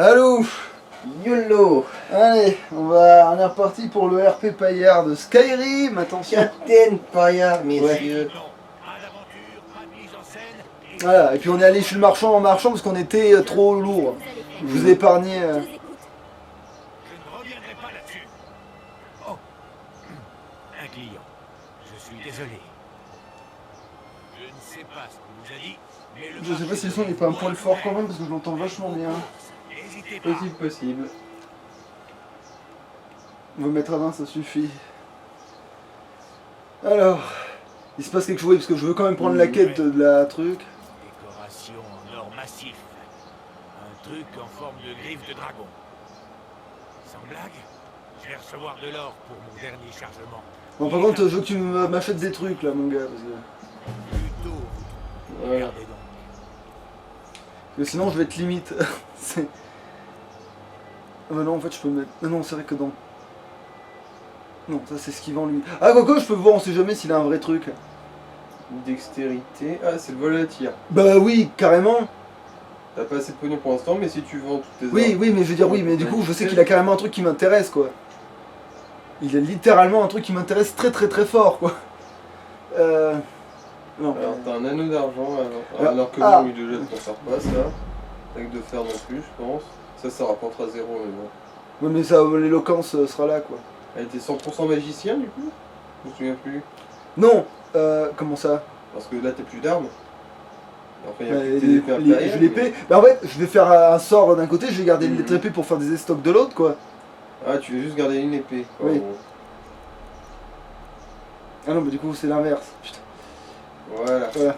Allô. YOLO. Allez, on est reparti pour le RP paillard de Skyrim, attention. Captain Paillard, messieurs. Voilà, et puis on est allé chez le marchand en marchant parce qu'on était trop lourd. Je vous ai épargné... Je vous écoute. Je ne reviendrai pas là-dessus. Oh. Un client. Je suis désolé. Je ne sais pas ce qu'on vous a dit, mais le Je sais pas si le son n'est pas un poil fort quand même parce que je l'entends vachement bien. N'hésitez pas. Possible. On va mettre à 20, ça suffit. Alors, il se passe quelque chose, parce que je veux quand même prendre la quête de la truc. Décoration en or massif. Un truc en forme de griffe de dragon. Sans blague, je vais recevoir de l'or pour mon dernier chargement. Bon, par contre, je veux que tu m'achètes des trucs là, mon gars, parce que, Plutôt, Ouais. regardez donc. parce que sinon je vais être limite. C'est... Ah bah non, en fait, je peux mettre... Ah non, c'est vrai que dans... Non, ça c'est ce qu'il vend lui. Ah, quoi, je peux voir, on sait jamais s'il a un vrai truc. Dextérité. Ah, c'est le vol à tir. Bah oui, carrément. T'as pas assez de pognon pour l'instant, mais si tu vends toutes tes Oui, armes- oui, mais je veux dire oui, mais du coup, je sais qu'il a carrément un truc qui m'intéresse, quoi. Il a littéralement un truc qui m'intéresse très très très fort, quoi. Non. Alors t'as un anneau d'argent, alors que Ah. bon, lui de jet, t'en sers pas ça. Avec de fer non plus, je pense. Ça rapportera 0, mais bon. Ouais, mais ça, l'éloquence sera là, quoi. Elle était 100% magicien, du coup. Je me souviens plus. Non, comment ça? Parce que là, t'as plus d'armes. Enfin, il y a Bah, plus tes épées impériales, je l'épée. Bah en fait, je vais faire un sort d'un côté, je vais garder les épées pour faire des stocks de l'autre, quoi. Ah, tu veux juste garder une épée. quoi, Oui. en gros. Ah non, mais du coup, c'est l'inverse. Putain. Voilà. Voilà.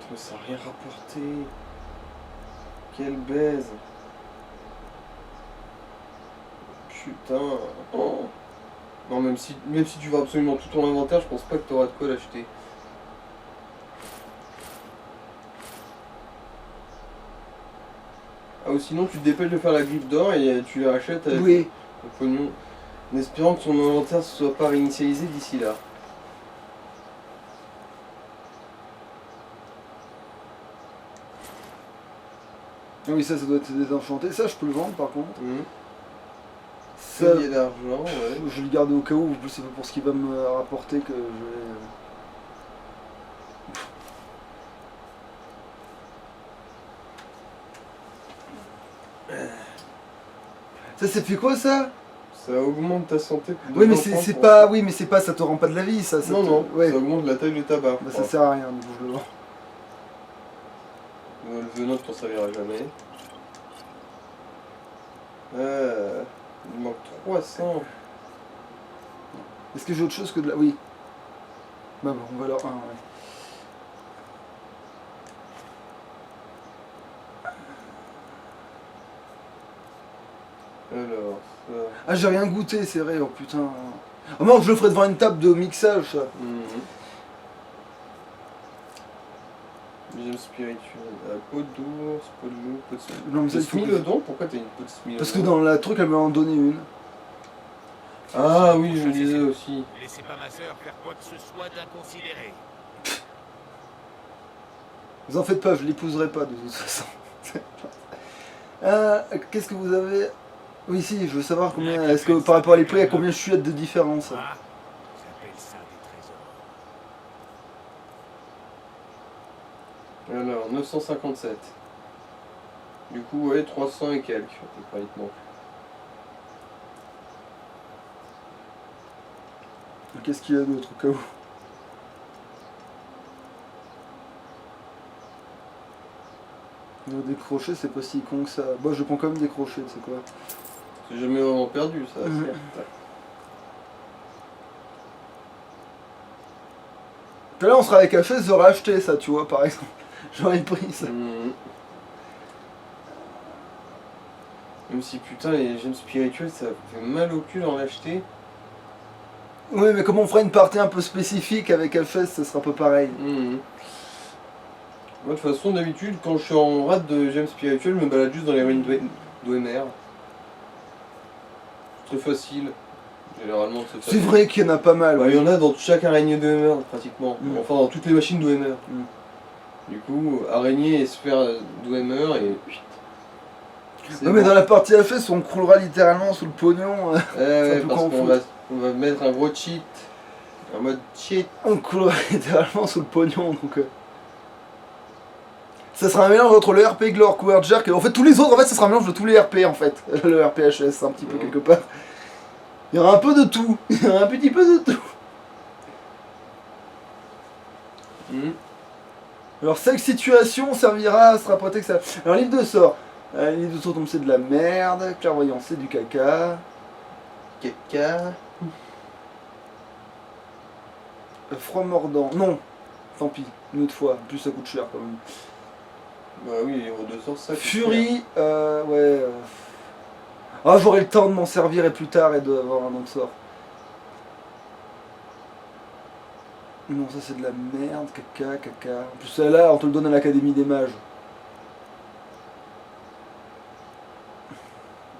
Putain, ça n'a rien rapporté. Quelle baise. Putain. Oh. Non, même si tu vas absolument tout ton inventaire, je pense pas que tu auras de quoi l'acheter. Ah, ou sinon tu te dépêches de faire la griffe d'or et tu la rachètes avec Oui. le pognon, en espérant que ton inventaire ne soit pas réinitialisé d'ici là. Ah oui, ça doit être désenchanté. Ça, je peux le vendre, par contre. Ça, Collier d'argent, ouais. je vais le garder au cas où. En plus, c'est pas pour ce qu'il va me rapporter que je vais... Ça, c'est fait quoi, ça? Ça augmente ta santé. de Oui, mais 20 c'est points. pas... Oui, mais c'est pas... Ça te rend pas de la vie, ça. Non, non, Ouais. ça augmente la taille de ta barre. Bah, ça sert à rien, du coup, je le vends. Le venin ne t'en servira jamais. Il manque 300. Est-ce que j'ai autre chose que de la... Oui. Bah bon, on va leur... 1, ouais. Alors, ça. Ah, j'ai rien goûté, c'est vrai, oh putain. Oh non, je le ferai devant une table de mixage, ça. Gemme spirituelle. Peau d'ours, peau de loup, peau de Non, mais ça, il faut que- smilodon. Pourquoi t'as une peau de smilodon? Parce que dans la truc, elle m'a en donné une. Ah oui, je me disais aussi. Ne laissez pas ma sœur faire quoi que ce soit d'inconsidéré. Vous en faites pas, je l'épouserai pas de toute façon. Qu'est-ce que vous avez? Oui, si, je veux savoir combien. Est-ce que par rapport à les prix, à combien je suis de différence? Ah, j'appelle ça des trésors. Alors, 957. Du coup, ouais, 300 et quelques, pratiquement. Qu'est-ce qu'il y a d'autre au cas où? Des crochets, c'est pas si con que ça. Bon, je prends quand même des crochets, tu sais quoi. C'est jamais vraiment perdu, ça, Mhm. certes. Puis là, on sera avec HS, j'aurais acheté ça, tu vois, par exemple. J'aurais pris ça. Même si, putain, les gemmes spirituelles, ça fait mal au cul d'en acheter. Oui, mais comme on fera une partie un peu spécifique avec HS, ça sera pas pareil. Moi, de toute façon, d'habitude, quand je suis en rate de gemmes spirituelles, je me balade juste dans les ruines d'Ouemer. Très facile, généralement, de se C'est vrai qu'il y en a pas mal. Bah, Ouais. il y en a dans chaque araignée d'Ouemer, pratiquement. Mm. Enfin, dans toutes les machines d'Ouemer. Mm. Du coup, araignée et sphère d'Ouemer, et C'est Non mais bon. dans la partie HS, on croulera littéralement sous le pognon. Ouais, plus parce qu'on confus. va mettre un gros cheat. Un mode cheat. On croulera littéralement sous le pognon, donc... Ça sera un mélange entre le RP Glore, Cover Jerk, et en fait tous les autres, en fait ça sera un mélange de tous les RP en fait. Le RP HS, un petit peu quelque part. Il y aura un peu de tout. Il y aura un petit peu de tout. Mhm. Alors chaque situation servira, sera protecte. Alors livre de sort. Livre de sort, donc c'est de la merde. Clairvoyance, c'est du caca. Caca. Froid mordant. Non. Tant pis. Une autre fois. En plus ça coûte cher quand même. Bah oui, les héros de sort, ça. coûte cher. Fury. Ouais. Ah, j'aurai le temps de m'en servir et plus tard et d'avoir un autre sort. Non, ça c'est de la merde. Caca. En plus celle-là, on te le donne à l'Académie des Mages.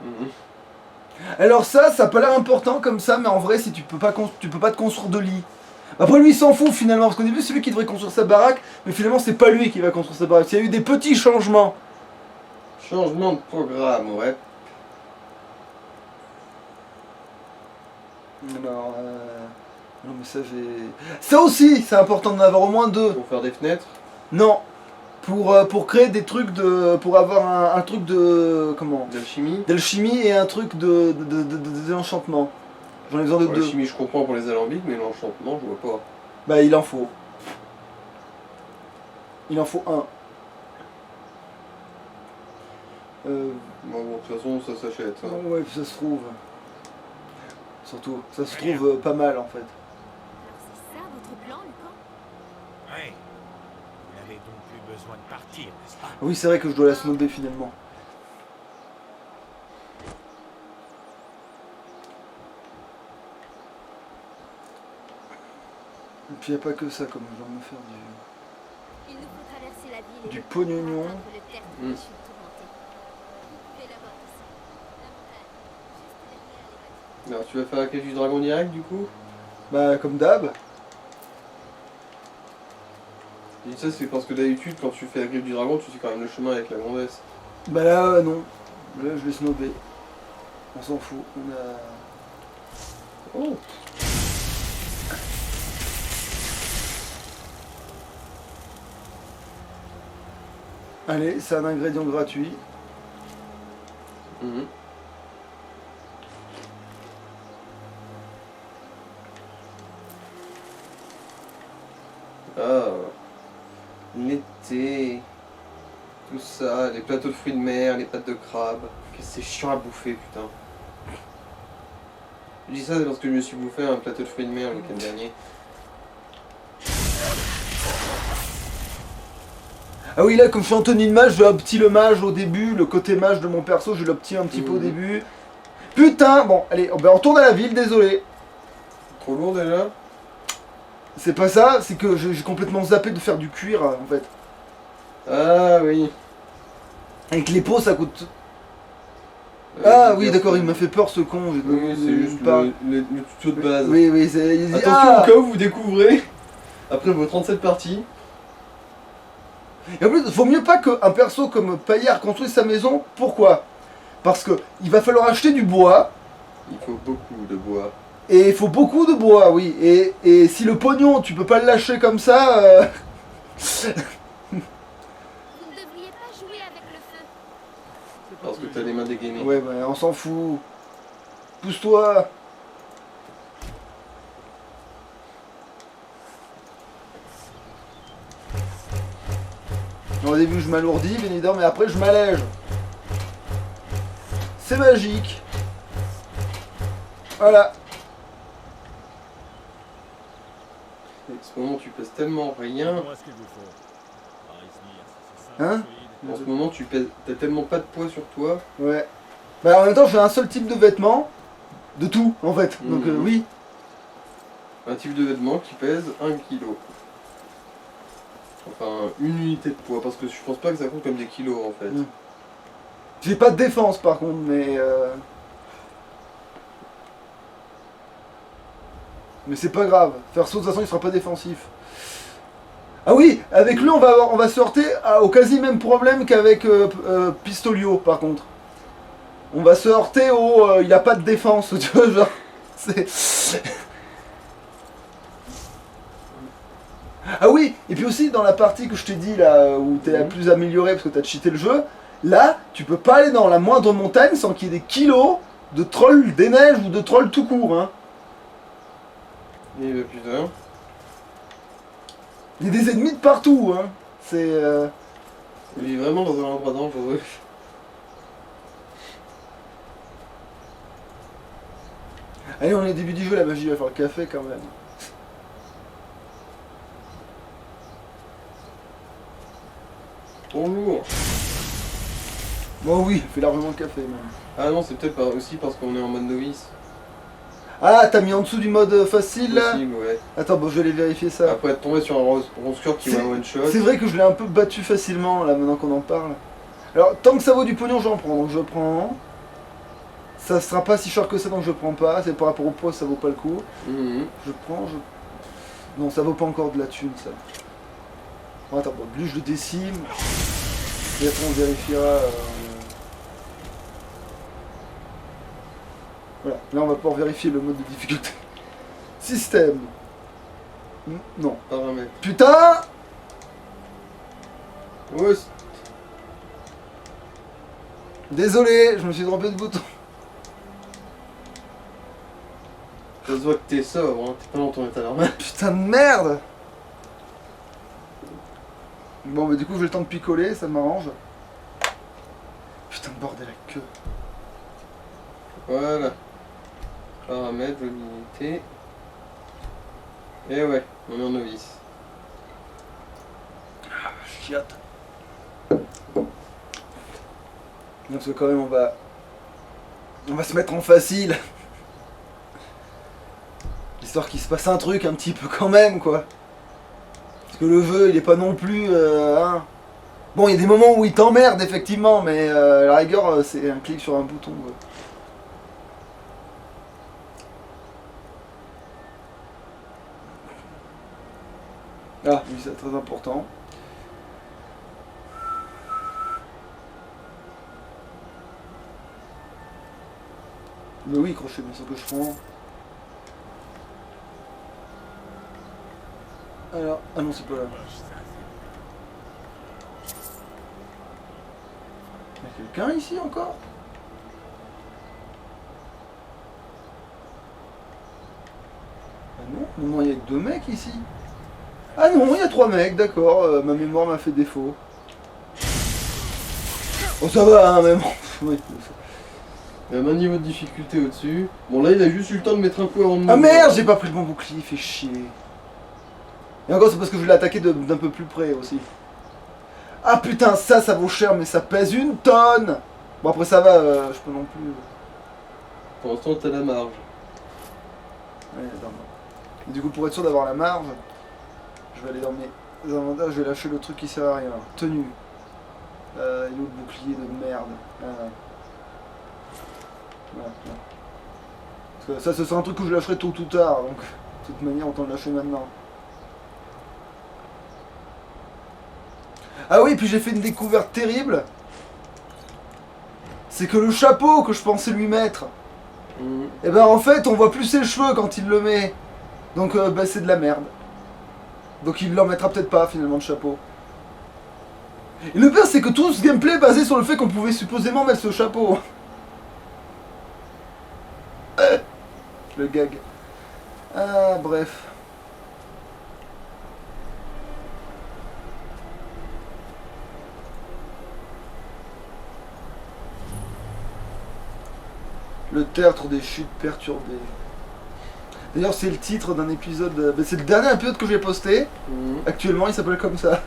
Mhm. Alors ça a pas l'air important comme ça, mais en vrai, si tu peux pas te construire de lit. Après lui il s'en fout finalement, parce qu'au début c'est lui qui devrait construire sa baraque, mais finalement c'est pas lui qui va construire sa baraque. Il y a eu des petits changements. Changement de programme, ouais. Alors, non mais ça j'ai... Ça aussi, c'est important d'en avoir au moins deux. Pour faire des fenêtres. Non, pour créer des trucs de... Pour avoir un truc de... Comment D'alchimie. D'alchimie et un truc de l'enchantement. J'en ai besoin de Pour deux. l'alchimie, je comprends pour les alambics, mais l'enchantement, je vois pas. Bah il en faut. Il en faut un. Bon, de toute façon, ça s'achète. Hein. Ouais, puis ça se trouve. Surtout, ça se trouve pas mal en fait. Alors c'est ça votre plan, Lucan? Ouais. Vous n'avez donc plus besoin de partir, n'est-ce pas? Oui, c'est vrai que je dois la snobber finalement. Et puis y a pas que ça, comme je vais me faire Il nous faut traverser la ville et du le pognon. atteindre le tertre Mm. des chutes tourmentées. Puis là-bas aussi, la montagne, juste derrière les bâtiments. Alors, tu vas faire la quête du dragon direct, du coup? Bah comme d'hab. Et ça, c'est parce que d'habitude, quand tu fais la griffe du dragon, tu fais quand même le chemin avec la grandesse. Bah là non. Là je vais snobber. On s'en fout. On a... Oh! Allez, c'est un ingrédient gratuit. Mhm. Ah, l'été, tout ça, les plateaux de fruits de mer, les pâtes de crabe. Qu'est-ce que c'est chiant à bouffer, putain. Je dis ça parce que je me suis bouffé un plateau de fruits de mer le week-end dernier. Ah oui, là, comme je suis Anthony de mage, je l'optis le mage au début, le côté mage de mon perso, je l'optis un petit peu au Mhm. début. Putain, bon, allez, on retourne à la ville, désolé. Trop lourd déjà? C'est pas ça, c'est que j'ai complètement zappé de faire du cuir, en fait. Ah oui. Avec les pots, ça coûte... Euh, Ah c'est oui, bien d'accord, fait. il m'a fait peur ce con. Oui, c'est juste pas... le tuto de base. Oui, c'est... il dit, Attention ah au cas où vous découvrez, après vos 37 parties. Et en plus, faut mieux pas qu'un perso comme Paillard construise sa maison. Pourquoi? Parce que il va falloir acheter du bois. Il faut beaucoup de bois. Et il faut beaucoup de bois, oui. Et si le pognon, tu peux pas le lâcher comme ça... Vous ne devriez pas jouer avec le feu. Parce que t'as les mains dégainées. Ouais, bah, on s'en fout. Pousse-toi. Au début, je m'alourdis, bien évidemment, mais après, je m'allège. C'est magique. Voilà. En ce moment, tu pèses tellement rien. Dites-moi ce qu'il vous faut. Paris Smith, c'est simple, Hein solide. En ce moment, tu pèses, t'as tellement pas de poids sur toi. Ouais. Bah, en même temps, j'ai un seul type de vêtement. De tout, en fait. Donc, Mhm. oui. Un type de vêtement qui pèse 1 kg. Enfin, une unité de poids, parce que je pense pas que ça compte comme des kilos en fait. Mm. J'ai pas de défense, par contre, mais... Mais c'est pas grave. Perso, de toute façon, il sera pas défensif. Ah oui, avec lui, on va se heurter au quasi même problème qu'avec Pistolio, par contre. On va se heurter au... il a pas de défense, tu vois, genre... C'est... Ah oui, et puis aussi dans la partie que je t'ai dit là, où t'es la plus améliorée parce que t'as cheaté le jeu, là, tu peux pas aller dans la moindre montagne sans qu'il y ait des kilos de trolls des neiges ou de trolls tout court, hein. Et bah putain. Il y a des ennemis de partout, hein. C'est... Il est vraiment dans un endroit dangereux. Allez, on est au début du jeu, la magie va faire le café quand même. Bonjour. Bon oui, fait largement le café même. Ah non, c'est peut-être aussi parce qu'on est en mode novice. Ah, t'as mis en dessous du mode facile là? Possible, ouais. Attends, bon, je vais aller vérifier ça. Après être tombé sur un roscure qui va one shot. C'est vrai que je l'ai un peu battu facilement là maintenant qu'on en parle. Alors tant que ça vaut du pognon j'en prends, donc je prends. Ça sera pas si cher que ça donc je prends pas, c'est par rapport au poids ça vaut pas le coup. Mhm. Je prends, Non ça vaut pas encore de la thune ça. Bon, attends, bon, lui je le décime. Et après on vérifiera. Voilà, là on va pouvoir vérifier le mode de difficulté. Système. Non. Paramètres. Putain! Ouais, Désolé, je me suis trompé de bouton. ça se voit que t'es sobre, hein. T'es pas dans ton état normal. Putain de merde! Bon, mais du coup, j'ai le temps de picoler, ça m'arrange. Putain de bordel à queue. Voilà. Paramètres, validité. Et ouais, on est en novice. Chiotte. Parce que quand même, on va se mettre en facile. Histoire qu'il se passe un truc un petit peu quand même, quoi. Parce que le jeu, il est pas non plus... hein. Bon, il y a des moments où il t'emmerde, effectivement, mais à la rigueur, c'est un clic sur un bouton. Ouais. Ah, oui, c'est très important. Mais oui, crochet, bien sûr que je prends. Alors, ah non, c'est pas là. Il y a quelqu'un ici encore? Ah non, non, il y a que 2 mecs ici. Ah non, il y a 3 mecs, d'accord, ma mémoire m'a fait défaut. Oh ça va, hein, même. Oui. Il y a un niveau de difficulté au-dessus. Bon là il a juste eu le temps de mettre un coup avant de Ah mourir. merde, j'ai pas pris le bon bouclier, fait chier. Et encore c'est parce que je l'ai attaqué d'un peu plus près aussi. Ah putain, ça vaut cher, mais ça pèse 1 tonne. Bon après ça va, je peux non plus... Pour l'instant t'as la marge. Ouais, attends. Et du coup pour être sûr d'avoir la marge, je vais aller dans mes inventaires, je vais lâcher le truc qui sert à rien. Tenue. Et l'autre bouclier de merde. Voilà. Parce que ça, ce sera un truc que je lâcherai tôt ou tard, donc de toute manière, autant le lâcher maintenant. Ah oui, puis j'ai fait une découverte terrible. C'est que le chapeau que je pensais lui mettre, et ben en fait, on voit plus ses cheveux quand il le met. Donc bah, c'est de la merde. Donc il leur mettra peut-être pas finalement de chapeau. Et le pire, c'est que tout ce gameplay est basé sur le fait qu'on pouvait supposément mettre ce chapeau. Le gag. Ah, bref. Le théâtre des chutes perturbées. D'ailleurs, c'est le titre d'un épisode... c'est le dernier épisode que j'ai posté. Actuellement, il s'appelle comme ça.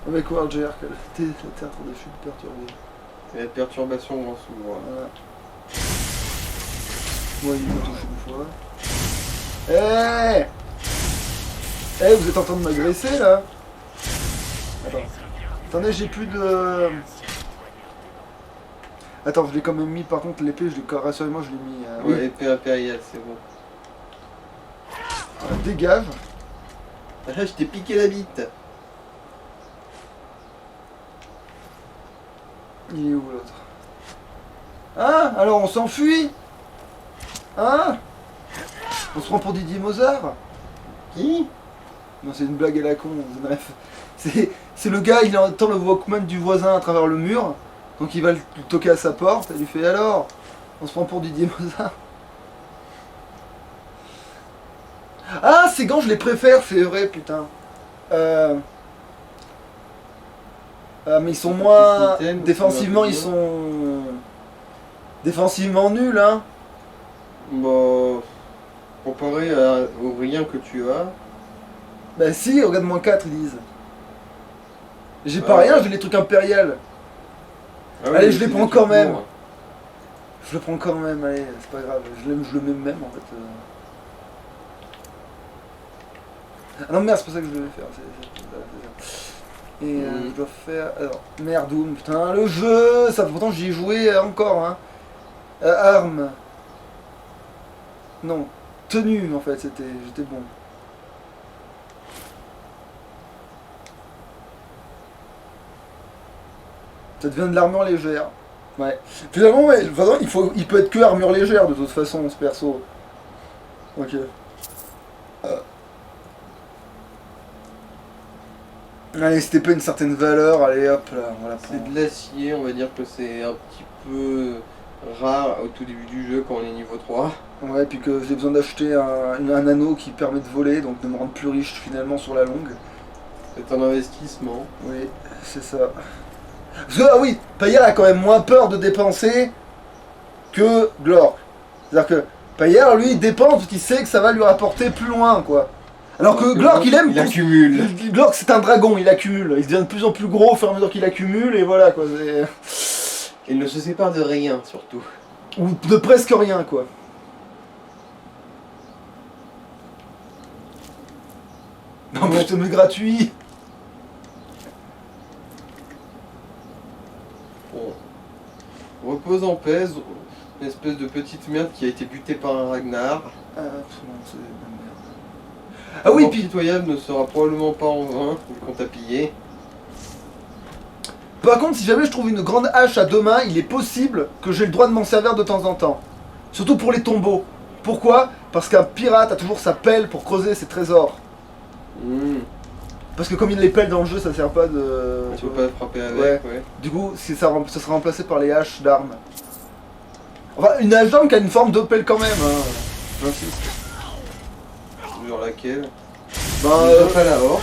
Avec Warjer, le théâtre des chutes perturbées. Et la perturbation grand souvent. Voilà. Moi, il me touche une fois. Eh hey, vous êtes en train de m'agresser là? Attends. Attendez, j'ai plus de... Attends, je l'ai quand même mis par contre l'épée, rassurez-moi, je l'ai mis... Ouais, épée impériale, c'est bon. Voilà, dégage. Ah là, je t'ai piqué la bite. Il est où l'autre? Hein? Alors on s'enfuit? Hein? On se prend pour Didier Mozart? Qui? Non, c'est une blague à la con. Bref. C'est le gars, il entend le Walkman du voisin à travers le mur. Donc il va le toquer à sa porte. Et lui fait alors? On se prend pour Didier Mozart? Ah, ces gants, je les préfère, c'est vrai, putain. Mais ils sont moins... Mitaine, Défensivement, ou ils sont... Défensivement nuls, hein. Bah, comparé au rien que tu as, Bah si, regarde moins 4, ils disent. J'ai Ah pas ouais. rien, j'ai les trucs impériales. ah Allez, oui, je les c'est prends des quand trucs même. lourds. Je le prends quand même, allez, c'est pas grave. Je le mets même, en fait. Ah non, merde, c'est pas ça que je devais faire. C'est ça. Et je dois faire... Alors, merdoum, putain, le jeu. Ça, pourtant, j'y ai joué encore, hein. Armes. Non, tenue, en fait, j'étais bon. Ça devient de l'armure légère. Ouais. Finalement, ouais, de toute façon, il peut être que armure légère, de toute façon, ce perso. Ok. Allez, c'était pas une certaine valeur, allez hop là, on va la C'est prendre. de l'acier, on va dire que c'est un petit peu rare au tout début du jeu quand on est niveau 3. Ouais, puis que j'ai besoin d'acheter un anneau qui permet de voler, donc de me rendre plus riche finalement sur la longue. C'est un investissement. Oui, c'est ça. Parce que, ah oui, Payère a quand même moins peur de dépenser que Glork. C'est-à-dire que Payère, lui, il dépense parce qu'il sait que ça va lui rapporter plus loin, quoi. Alors que Glork, il aime... Il accumule. Glork, c'est un dragon, il accumule. Il devient de plus en plus gros au fur et à mesure qu'il accumule, et voilà, quoi. Il ne se sépare de rien, surtout. Ou de presque rien, quoi. Non, mais je te mets gratuit. Bon. Repose en paix, une espèce de petite merde qui a été butée par un Ragnar. Ah, non, c'est de la merde. Ah oui, Mort puis... pitoyable ne sera probablement pas en vain, vu qu'on t'a pillé. Par contre, si jamais je trouve une grande hache à deux mains, il est possible que j'ai le droit de m'en servir de temps en temps. Surtout pour les tombeaux. Pourquoi? Parce qu'un pirate a toujours sa pelle pour creuser ses trésors. Parce que comme il les pelle dans le jeu, ça sert pas de... Tu peux pas frapper avec, Ouais. ouais. Du coup, ça sera remplacé par les haches d'armes. Enfin, une hache d'arme qui a une forme de pelle quand même, hein. J'insiste. Genre laquelle Ben, pas la horde.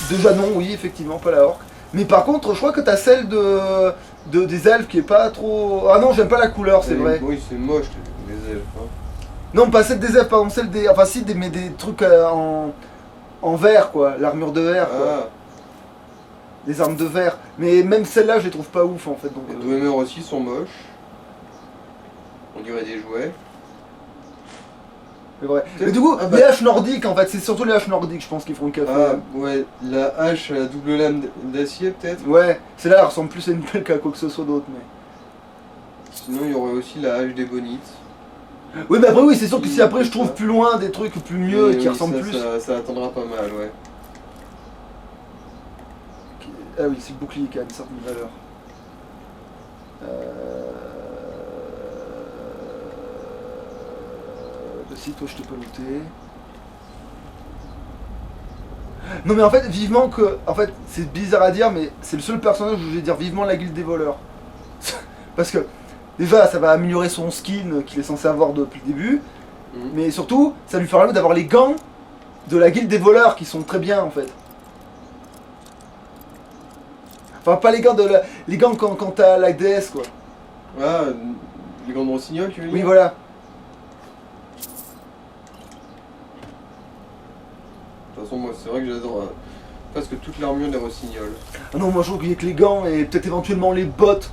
déjà non, oui, effectivement, pas la orque. Mais par contre, je crois que t'as celle des elfes qui est pas trop... Ah non, j'aime pas la couleur, c'est vrai. Oui, c'est moche, les elfes. Hein. Non, pas celle des elfes, pardon, celle des... Enfin si, mais des trucs en verre, quoi. L'armure de verre, quoi. Ah, Les armes de verre. Mais même celle-là, je les trouve pas ouf, en fait. Donc, les Dwemer aussi sont moches. On dirait des jouets. c'est vrai. Mais du coup, Ah bah. les haches nordiques, en fait, c'est surtout les haches nordiques, je pense, qui font le café. Ah, ouais, la hache à la double lame d'acier, peut-être. Ouais, celle-là, elle ressemble plus à une pelle qu'à quoi que ce soit d'autre, mais... Sinon, il y aurait aussi la hache des bonites. Oui, mais après, oui, c'est sûr que si après je trouve plus loin des trucs plus mieux Mais et qui oui, ressemblent ça, plus... Ça attendra pas mal, ouais. Ah oui, c'est le bouclier qui a une certaine valeur. Si, toi je t'ai pas looté. Non mais en fait, vivement que... En fait, c'est bizarre à dire, mais c'est le seul personnage où je vais dire vivement la guilde des voleurs. Parce que, déjà, ça va améliorer son skin qu'il est censé avoir depuis le début. Mhm. Mais surtout, ça lui permet d'avoir les gants de la guilde des voleurs qui sont très bien en fait. Enfin, pas les gants les gants quand t'as la DS quoi. Ah, les grandes rossignols, tu veux dire? Oui, voilà. De toute façon, moi, c'est vrai que j'adore presque toute l'armure des rossignols. Ah non, moi je trouve qu'il y a que les gants et peut-être éventuellement les bottes.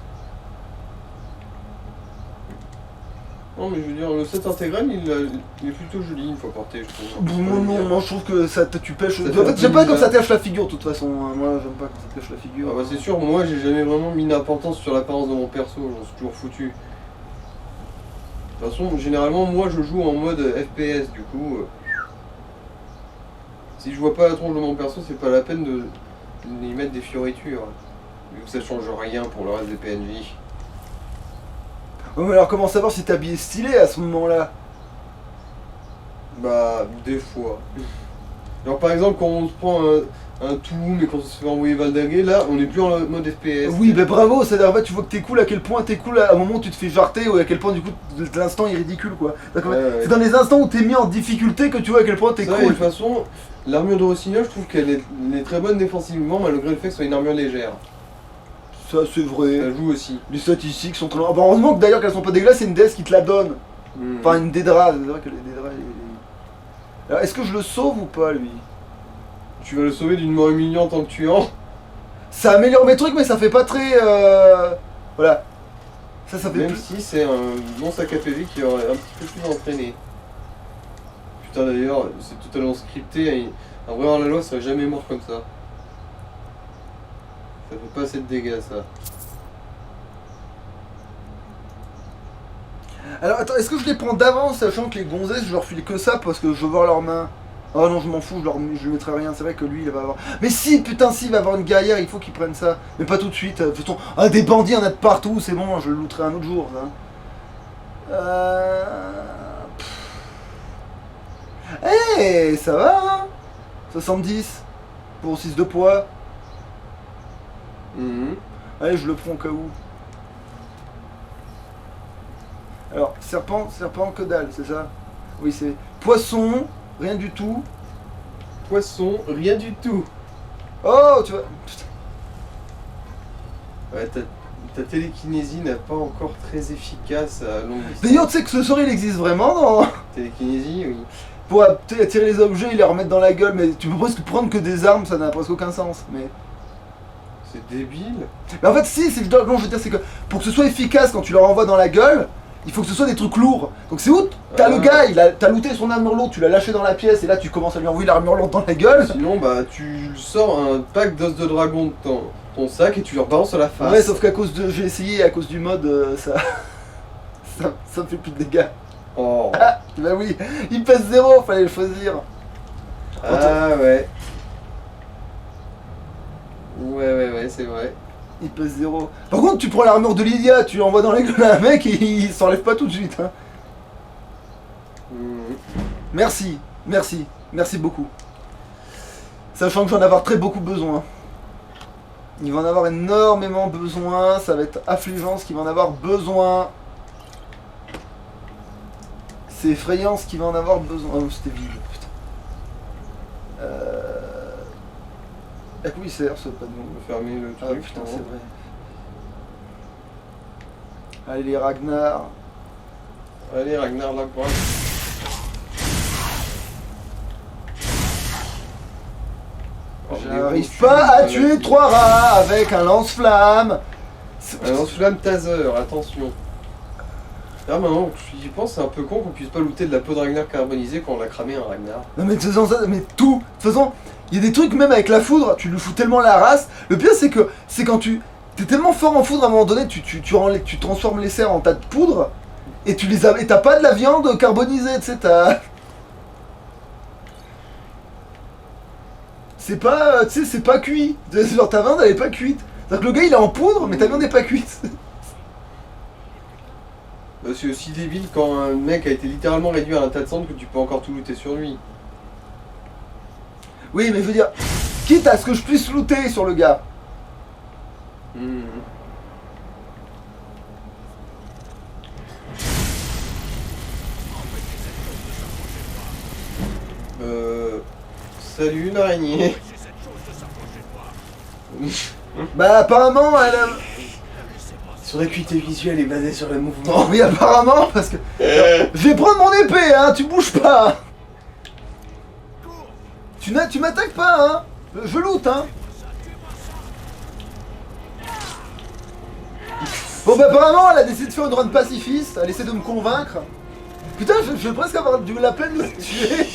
Non, mais je veux dire, le set intégral, il est plutôt joli une fois porté, je trouve. Moi je trouve que ça tu pêches. Ça En fait un fait, peu j'aime pas quand bizarre. ça tâche la figure de toute façon. Moi j'aime pas quand ça tâche la figure. Ah bah c'est sûr, moi j'ai jamais vraiment mis d'importance sur l'apparence de mon perso, j'en suis toujours foutu. De toute façon, généralement, moi je joue en mode FPS, du coup... si je vois pas la tronche de mon perso, c'est pas la peine de y mettre des fioritures. Vu que ça change rien pour le reste des PNJ. Ouais, mais alors comment savoir si t'es habillé stylé à ce moment-là? Bah, des fois. Genre par exemple, quand on se prend un Touloum et qu'on se fait envoyer Valdaguer, là, on est plus en mode FPS. Oui, bah bravo, c'est-à-dire en fait, tu vois que t'es cool, à quel point t'es cool à un moment où tu te fais jarter, ou à quel point du coup l'instant est ridicule quoi. Donc, en fait, Ouais, ouais. c'est dans les instants où t'es mis en difficulté que tu vois à quel point t'es Ça, et de cool. toute façon, l'armure de Rossignol, je trouve qu'elle est très bonne défensivement, malgré le fait que ce soit une armure légère. Ça c'est vrai. Ça joue aussi. Les statistiques sont très... Ah, bah, heureusement que d'ailleurs qu'elles sont pas dégueulasses, c'est une déesse qui te la donne. Mhm. Enfin une Dédra, c'est vrai que les Dédras... Alors est-ce que je le sauve ou pas lui? Tu vas le sauver d'une mort humiliante en le tuant. Ça améliore mes trucs mais ça fait pas très... Voilà. Ça fait Même plus... si c'est un bon sac à PV qui aurait un petit peu plus entraîné. Putain d'ailleurs, c'est totalement scripté, et un vrai hors-la-loi serait jamais mort comme ça. Ça fait pas assez de dégâts ça. Alors attends, est-ce que je les prends d'avance sachant que les gonzesses je leur file que ça parce que je veux voir leurs mains? Oh non je m'en fous, je lui mettrai rien, c'est vrai que lui il va avoir... Mais si putain si il va avoir une guerrière, il faut qu'il prenne ça. Mais pas tout de suite, de toute façon, ah, des bandits il y en a de partout, c'est bon, je le looterai un autre jour ça. Eh ça va hein 70 pour 6 de poids. Mhm. Allez je le prends au cas où. Alors, serpent que dalle, c'est ça? Oui, c'est... Poisson, rien du tout. Poisson, rien du tout. Oh, tu vois... Putain. Ouais, ta télékinésie n'est pas encore très efficace à longue distance. D'ailleurs, tu sais que ce sort, il existe vraiment dans... Télékinésie, oui. Pour attirer les objets et les remettre dans la gueule, mais tu peux presque prendre que des armes, ça n'a presque aucun sens, mais... C'est débile. Mais en fait, si, c'est... Non, je veux dire, c'est que pour que ce soit efficace quand tu leur envoies dans la gueule, il faut que ce soit des trucs lourds. Donc c'est où t'as le gars, t'as looté son armure lourde, tu l'as lâché dans la pièce, et là tu commences à lui envoyer l'armure lourde dans la gueule. Sinon, bah, tu sors un pack d'os de dragon de ton sac et tu leur balances à la face. Ouais, sauf qu'à cause de... J'ai essayé, à cause du mode, ça... ça me fait plus de dégâts. Oh. Ah, bah oui, il pèse 0, fallait le choisir. Ah ouais. Ouais, c'est vrai. Il pèse 0. Par contre, tu prends l'armure de Lydia, tu l'envoies dans la gueule à un mec et il s'enlève pas tout de suite. Hein. Mhm. Merci beaucoup. Sachant que j'en vais avoir très beaucoup besoin. Il va en avoir énormément besoin, ça va être affligeant ce qu'il va en avoir besoin. C'est effrayant ce qu'il va en avoir besoin. Oh, c'était vide, putain. À quoi il sert ce panneau? On va fermer le Ah truc. putain, non. c'est vrai. Allez les Ragnar. Allez, Ragnar Lacroix. J'arrive pas à tuer 3 rats avec un lance-flamme. Un lance-flamme taser, attention. Ah maintenant que j'y pense, c'est un peu con qu'on puisse pas looter de la peau de Ragnar carbonisée quand on l'a cramé un Ragnar. Non mais de toute façon, mais tout. De toute façon, il y a des trucs même avec la foudre, tu lui fous tellement la race. Le pire c'est que c'est quand tu... T'es tellement fort en foudre à un moment donné, tu transformes les cerfs en tas de poudre. Et tu les as... Et t'as pas de la viande carbonisée, tu sais, t'as... C'est pas... Tu sais, c'est pas cuit. Genre ta viande elle est pas cuite. C'est-à-dire que le gars il est en poudre, mais ta viande est pas cuite. C'est aussi débile quand un mec a été littéralement réduit à un tas de cendres que tu peux encore tout looter sur lui. Oui, mais je veux dire, quitte à ce que je puisse looter sur le gars. Mhm. Salut une araignée. Bah apparemment elle a... Son acuité visuelle est basée sur le mouvement. Oui apparemment parce que... Je vais prendre mon épée hein, tu bouges pas. Tu m'attaques pas hein. Je loot hein. Bon bah apparemment elle a décidé de faire une run pacifiste, elle essaie de me convaincre. Putain je vais presque avoir la peine de le tuer.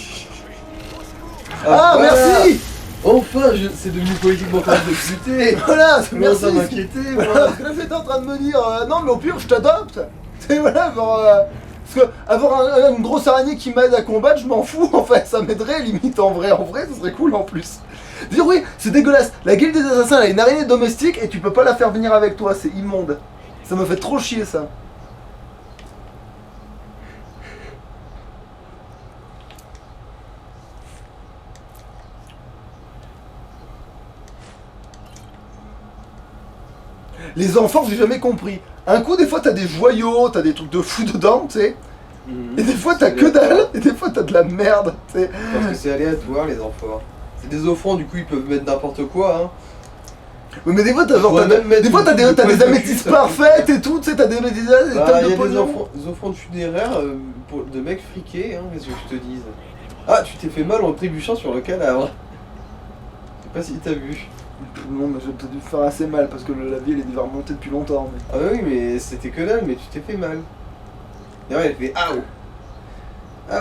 Ah voilà. merci. Enfin, c'est devenu politiquement correct de buter. Voilà, Merci. Ça merci. m'inquiétait, Voilà, moi. parce que là j'étais en train de me dire non mais au pire je t'adopte. C'est voilà genre parce que avoir une grosse araignée qui m'aide à combattre, je m'en fous en fait, ça m'aiderait limite en vrai ce serait cool en plus. Dire oui, c'est dégueulasse. La guilde des assassins elle a une araignée domestique et tu peux pas la faire venir avec toi, c'est immonde. Ça me fait trop chier ça. Les enfants, j'ai jamais compris. Un coup, des fois, t'as des joyaux, t'as des trucs de fou dedans, tu sais. Et des fois, t'as C'est que dalle, aléatoire. et des fois, t'as de la merde, tu sais. Parce que c'est aléatoire, les enfants. C'est des offrandes, du coup, ils peuvent mettre n'importe quoi, hein. Oui, mais des fois, t'as genre, Ouais, même mettre des fois, une t'as coupe de des poil de améthystes cul, ça parfaites et tout, tu sais, t'as des Bah, tonnes il de y a des pognon. offrandes funéraires de mecs friqués, hein, qu'est-ce que je te dise. Ah, tu t'es fait mal en trébuchant sur le cadavre. Je sais pas si t'as vu. Non, mais j'ai peut-être dû faire assez mal parce que la vie elle est déjà remontée depuis longtemps. Mais... Ah oui, mais c'était que dalle, mais tu t'es fait mal. D'ailleurs, elle fait ah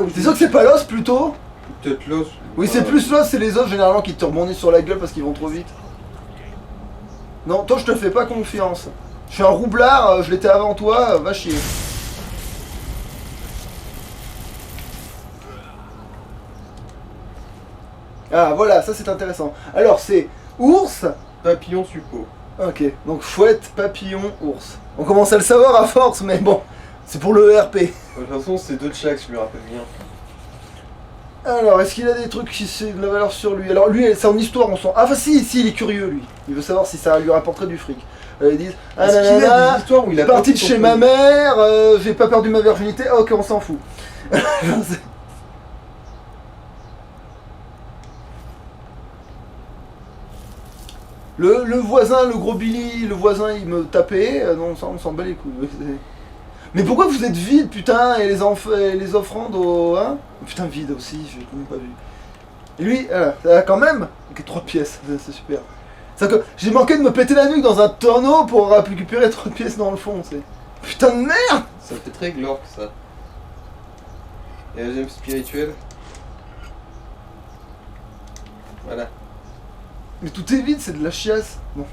ou. T'es sûr que c'est pas l'os plutôt? Peut-être l'os. Oui, c'est plus l'os, c'est les os généralement qui te rebondissent sur la gueule parce qu'ils vont trop vite. Non, toi je te fais pas confiance. Je suis un roublard, je l'étais avant toi, va chier. Ah voilà, ça c'est intéressant. Alors c'est ours. Papillon suppos. Ok, donc chouette, papillon, ours. On commence à le savoir à force, mais bon, c'est pour le ERP. De toute façon, c'est deux Chuck, je me rappelle bien. Alors, est-ce qu'il a des trucs qui c'est de la valeur sur lui? Alors lui, c'est en histoire, on sent. Ah bah si, il est curieux lui. Il veut savoir si ça lui rapporterait du fric. Ils disent ah Est-ce qu'il a nanana, des histoires où il a parti de son chez ma mère, j'ai pas perdu ma virginité. Ah, ok, on s'en fout. J'en sais. Le voisin, le gros Billy, le voisin, il me tapait. Non, ça, on s'en bat les couilles. Mais pourquoi vous êtes vide, putain, et les offrandes au... Hein putain, vide aussi, je l'ai même pas vu. Et lui, quand même, ok, 3 pièces, c'est super. C'est que j'ai manqué de me péter la nuque dans un tonneau pour récupérer 3 pièces dans le fond, c'est... Putain de merde. Ça fait très glauque, ça. Et la gemme spirituelle. Voilà. Mais tout est vide, c'est de la chiasse. Bon.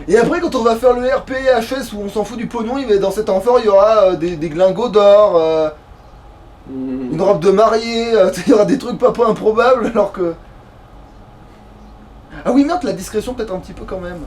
Et après, quand on va faire le RP HS où on s'en fout du pognon, dans cet amphore, il y aura des glingos d'or, une robe de mariée, il y aura des trucs pas improbables alors que... Ah oui, merde, la discrétion peut-être un petit peu quand même.